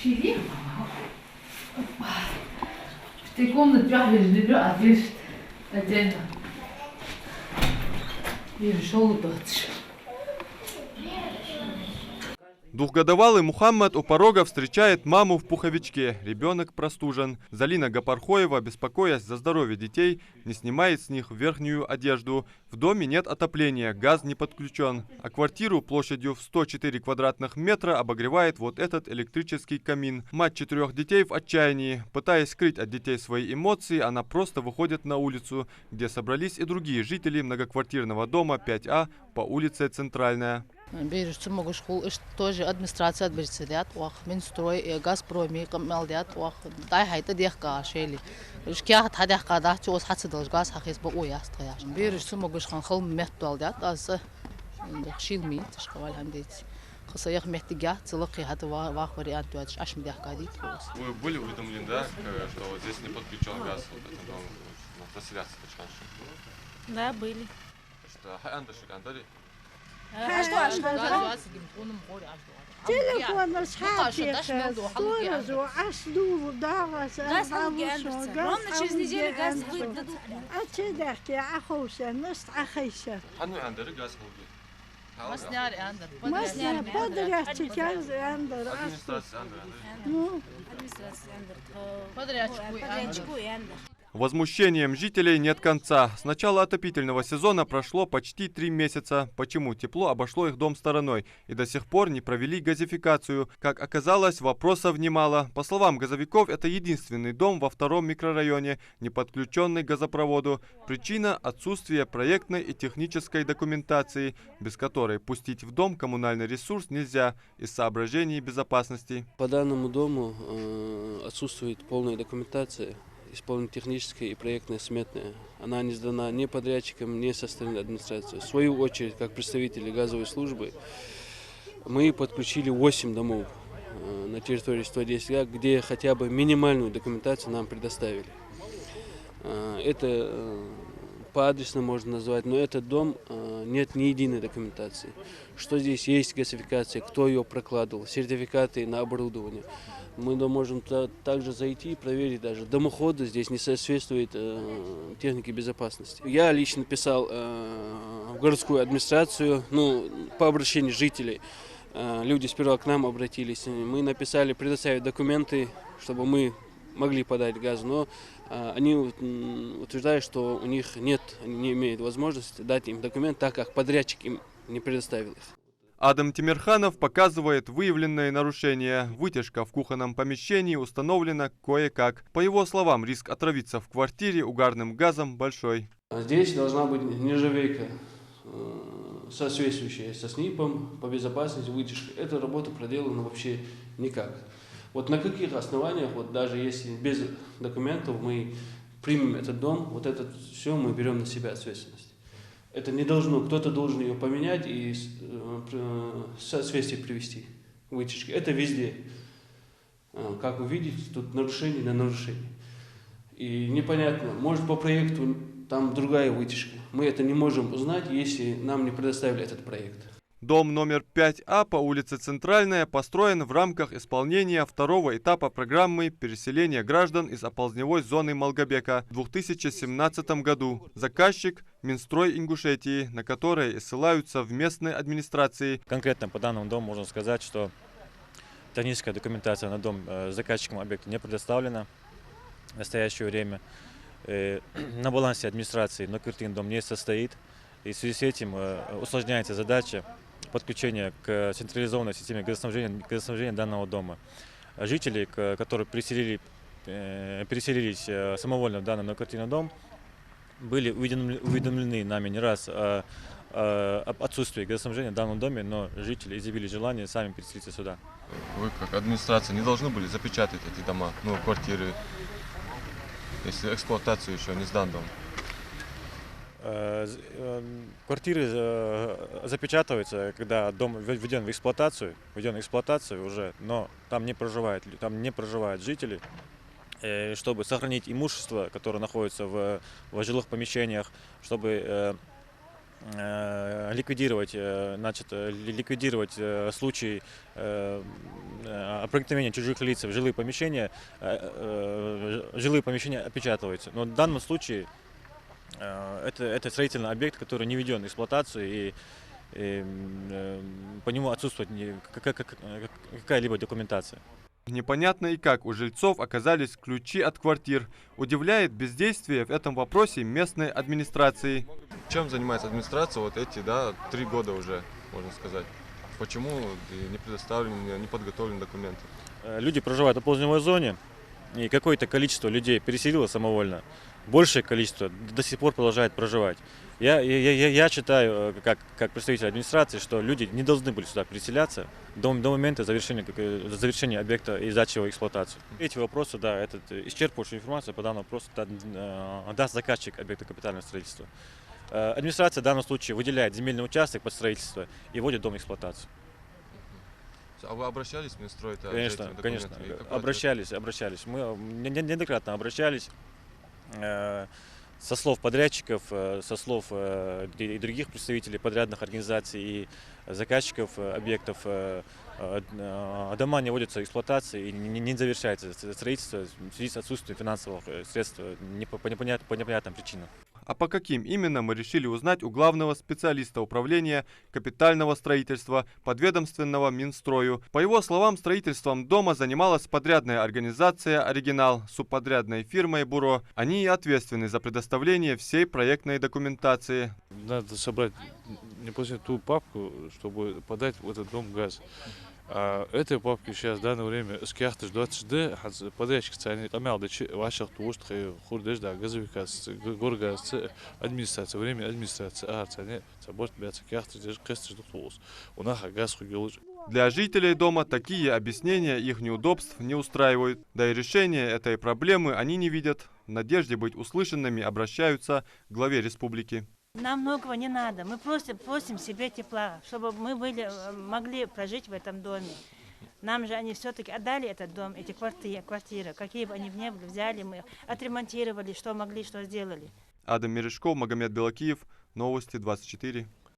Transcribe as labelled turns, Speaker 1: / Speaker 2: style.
Speaker 1: Чили? В этой комнате люблю одежду отдельно. И желудок.
Speaker 2: Двухгодовалый Мухаммад у порога встречает маму в пуховичке. Ребенок простужен. Залина Гапархоева, беспокоясь за здоровье детей, не снимает с них верхнюю одежду. В доме нет отопления, газ не подключен. А квартиру площадью в 104 квадратных метра обогревает вот этот электрический камин. Мать 4 детей в отчаянии. Пытаясь скрыть от детей свои эмоции, она просто выходит на улицу, где собрались и другие жители многоквартирного дома 5А по улице Центральная.
Speaker 3: Бережцы могут школ, тоже администрация отберет, ох, Минстрой, Газпроме, Камалдят, ох, дай хайта дехка, шели. Шкия хадяха, да, чего хатсидал газ, хахис ба уястая. Бережцы могут шханхал мехтуалдят, аз шилми, тшкавал хамдить. Хасаях мехтига, целый хат вах вариант, аж мдяха дит.
Speaker 2: Вы были уведомлены, да, что вот здесь не подключен газ, вот этот дом, поселяться почему?
Speaker 4: Да, были.
Speaker 2: Что, андали?
Speaker 5: Телефон
Speaker 4: ровно через неделю газ выдадут.
Speaker 2: Возмущением жителей нет конца. С начала отопительного сезона прошло почти 3 месяца. Почему тепло обошло их дом стороной и до сих пор не провели газификацию? Как оказалось, вопросов немало. По словам газовиков, это единственный дом во 2-м микрорайоне, не подключенный к газопроводу. Причина – отсутствие проектной и технической документации, без которой пустить в дом коммунальный ресурс нельзя из соображений безопасности.
Speaker 6: По данному дому отсутствует полная документация. Исполнительно-техническая и проектная сметная. Она не сдана ни подрядчикам, ни со стороны администрации. В свою очередь, как представители газовой службы, мы подключили 8 домов на территории 110 где хотя бы минимальную документацию нам предоставили. Это по адресу можно назвать, но этот дом нет ни единой документации. Что здесь есть газификация, кто ее прокладывал, сертификаты на оборудование. Мы можем также зайти и проверить даже. Дымоходы здесь не соответствуют технике безопасности. Я лично писал в городскую администрацию, по обращению жителей. Люди сперва к нам обратились. Мы написали предоставить документы, чтобы мы могли подать газ, но они утверждают, что у них нет, они не имеют возможности дать им документ, так как подрядчик им не предоставил их.
Speaker 2: Адам Тимирханов показывает выявленные нарушения. Вытяжка в кухонном помещении установлена кое-как. По его словам, риск отравиться в квартире угарным газом большой.
Speaker 6: Здесь должна быть нержавейка, соответствующая со СНИПом по безопасности вытяжки. Эта работа проделана вообще никак. Вот на каких основаниях, вот даже если без документов мы примем этот дом, вот это все мы берем на себя ответственность. Это не должно, кто-то должен ее поменять и соответствие привести к вытяжке. Это везде. Как вы видите, тут нарушение на нарушение. И непонятно, может по проекту там другая вытяжка. Мы это не можем узнать, если нам не предоставили этот проект.
Speaker 2: Дом номер 5А по улице Центральная построен в рамках исполнения 2-го этапа программы переселения граждан из оползневой зоны Малгобека в 2017 году. Заказчик – Минстрой Ингушетии, на которые ссылаются в местной администрации.
Speaker 7: Конкретно по данному дому можно сказать, что техническая документация на дом заказчикам объекта не предоставлена в настоящее время. На балансе администрации многоквартирный дом не состоит. И в связи с этим усложняется задача подключения к централизованной системе газоснабжения данного дома. Жители, которые переселились самовольно в данный многоквартирный дом, были уведомлены нами не раз об отсутствии газоснабжения в данном доме, но жители изъявили желание сами переселиться сюда.
Speaker 2: Вы как администрация не должны были запечатать эти дома, квартиры, если эксплуатацию еще не сдан дом?
Speaker 7: Квартиры запечатываются, когда дом введен в эксплуатацию уже, но там не проживают жители. Чтобы сохранить имущество, которое находится в жилых помещениях, чтобы ликвидировать случаи проникновения чужих лиц в жилые помещения опечатываются. Но в данном случае это строительный объект, который не введен в эксплуатацию, и по нему отсутствует какая-либо документация.
Speaker 2: Непонятно и как у жильцов оказались ключи от квартир. Удивляет бездействие в этом вопросе местной администрации. Чем занимается администрация вот эти 3 года уже, можно сказать? Почему не предоставлены, не подготовлены документы?
Speaker 7: Люди проживают в поздневой зоне, и какое-то количество людей переселилось самовольно. Большее количество до сих пор продолжает проживать. Я считаю, как представитель администрации, что люди не должны были сюда переселяться до момента завершения объекта и сдачи его в эксплуатацию. Эти вопросы, исчерпывающую информацию по данному вопросу даст заказчик объекта капитального строительства. Администрация в данном случае выделяет земельный участок под строительство и вводит дом в эксплуатацию.
Speaker 2: А вы обращались в Минстрой?
Speaker 7: Конечно, обращались. Мы неоднократно обращались. Со слов подрядчиков, со слов и других представителей подрядных организаций и заказчиков объектов, дома не вводятся в эксплуатацию и не завершается строительство в связи с отсутствием финансовых средств по непонятным причинам.
Speaker 2: А по каким именно, мы решили узнать у главного специалиста управления капитального строительства подведомственного Минстрою. По его словам, строительством дома занималась подрядная организация «Оригинал» с субподрядной фирмой «Буро». Они и ответственны за предоставление всей проектной документации.
Speaker 5: Надо собрать непосредственно ту папку, чтобы подать в этот дом газ. А этой папки сейчас в данное время с кяхты 20D подрядчик цены камел дачи ваших туст хурдеш да газовикас горгаз администрация время администрация цене собор бяца кяхты деш кэстэж духтулус у нас газ хугелуч.
Speaker 2: Для жителей дома такие объяснения их неудобств не устраивают. Да и решения этой проблемы они не видят. В надежде быть услышанными обращаются к главе республики.
Speaker 8: Нам многого не надо. Мы просто просим себе тепла, чтобы мы могли прожить в этом доме. Нам же они все-таки отдали этот дом, эти квартиры. Какие бы они ни были, взяли, мы отремонтировали, что могли, что сделали.
Speaker 2: Адам Мережков, Магомед Белакиев, Новости 24.